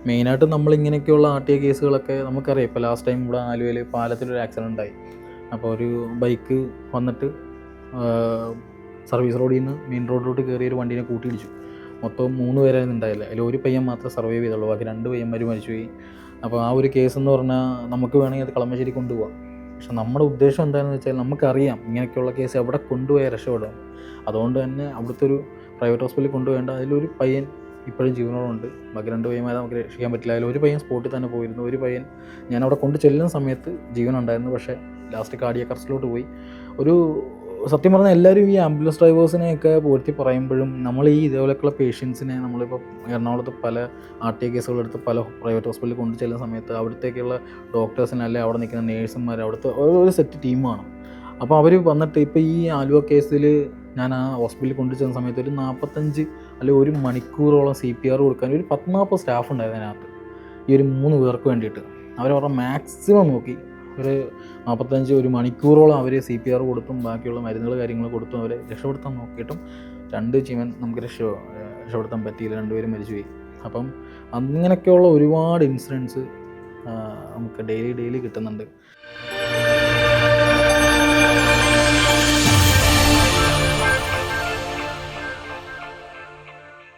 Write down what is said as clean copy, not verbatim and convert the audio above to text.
മെയിനായിട്ട് നമ്മളിങ്ങനെയൊക്കെയുള്ള R T I കേസുകളൊക്കെ നമുക്കറിയാം. ഇപ്പോൾ ലാസ്റ്റ് ടൈം ഇവിടെ ആലുവയിൽ പാലത്തിലൊരു ആക്സിഡൻ്റ് ഉണ്ടായി. അപ്പോൾ ഒരു ബൈക്ക് വന്നിട്ട് സർവീസ് റോഡിൽ നിന്ന് മെയിൻ റോഡിലോട്ട് കയറി ഒരു വണ്ടീനെ കൂട്ടിയിടിച്ചു. മൊത്തം 3 പേരായിരുന്നു ഉണ്ടായില്ല. അതിൽ ഒരു പയ്യൻ മാത്രമേ സർവൈവ് ചെയ്തുള്ളൂ, ബാക്കി 2 പയ്യന്മാർ മരിച്ചുപോയി. അപ്പോൾ ആ ഒരു കേസെന്ന് പറഞ്ഞാൽ നമുക്ക് വേണമെങ്കിൽ അത് കളമശ്ശേരി കൊണ്ടുപോകാം. പക്ഷെ നമ്മുടെ ഉദ്ദേശം എന്താണെന്ന് വെച്ചാൽ നമുക്കറിയാം ഇങ്ങനെയൊക്കെയുള്ള കേസ് എവിടെ കൊണ്ടുപോയാൽ രക്ഷപ്പെടും. അതുകൊണ്ട് തന്നെ അവിടുത്തെ ഒരു പ്രൈവറ്റ് ഹോസ്പിറ്റലിൽ കൊണ്ടുപോകേണ്ട. അതിലൊരു പയ്യൻ ഇപ്പോഴും ജീവനോടുണ്ട്, ബാക്കി 2 പയ്യന്മാരെ നമുക്ക് രക്ഷിക്കാൻ പറ്റില്ല. അതിലൊരു പയ്യൻ സ്പോട്ടിൽ തന്നെ പോയിരുന്നു. ഒരു പയ്യൻ ഞാൻ അവിടെ കൊണ്ട് ചെല്ലുന്ന സമയത്ത് ജീവനുണ്ടായിരുന്നു, പക്ഷേ ലാസ്റ്റ് കാർഡിയാക് അറസ്റ്റിലോട്ട് പോയി. ഒരു സത്യം പറഞ്ഞാൽ എല്ലാവരും ഈ ആംബുലൻസ് ഡ്രൈവേഴ്സിനെയൊക്കെ പോഴ്ത്തി പറയുമ്പോഴും നമ്മൾ ഈ ഇതേപോലെയൊക്കെയുള്ള പേഷ്യൻസിനെ നമ്മളിപ്പോൾ എറണാകുളത്ത് പല ആർ ടി ഐ കേസുകളെടുത്ത് പല പ്രൈവറ്റ് ഹോസ്പിറ്റലിൽ കൊണ്ടു ചെല്ലുന്ന സമയത്ത് അവിടത്തേക്കുള്ള ഡോക്ടേഴ്സിനെ അല്ലെങ്കിൽ അവിടെ നിൽക്കുന്ന നേഴ്സുമാർ അവിടുത്തെ ഒരു സെറ്റ് ടീമാണ്. അപ്പോൾ അവർ വന്നിട്ട് ഇപ്പോൾ ഈ ആലുവ കേസിൽ ഞാൻ ആ ഹോസ്പിറ്റലിൽ കൊണ്ടു ചെന്ന സമയത്ത് ഒരു 45 അല്ലെങ്കിൽ 1 മണിക്കൂറോളം CPR കൊടുക്കാൻ ഒരു 10-40 സ്റ്റാഫ് ഉണ്ടായിരുന്നു അതിനകത്ത്, ഈ ഒരു 3 പേർക്ക് വേണ്ടിയിട്ട്. അവരവരുടെ മാക്സിമം നോക്കി ഒരു 45 മണിക്കൂറോളം അവർ CPR കൊടുത്തും ബാക്കിയുള്ള മരുന്നുകൾ കാര്യങ്ങൾ കൊടുത്തും അവരെ രക്ഷപ്പെടുത്താൻ നോക്കിയിട്ടും 2 ജീവൻ നമുക്ക് രക്ഷപ്പെടുത്താൻ പറ്റിയില്ല. 2 പേരും മരിച്ചുപോയി. അപ്പം അങ്ങനെയൊക്കെയുള്ള ഒരുപാട് ഇൻസിഡൻസ് നമുക്ക് ഡെയിലി കിട്ടുന്നുണ്ട്.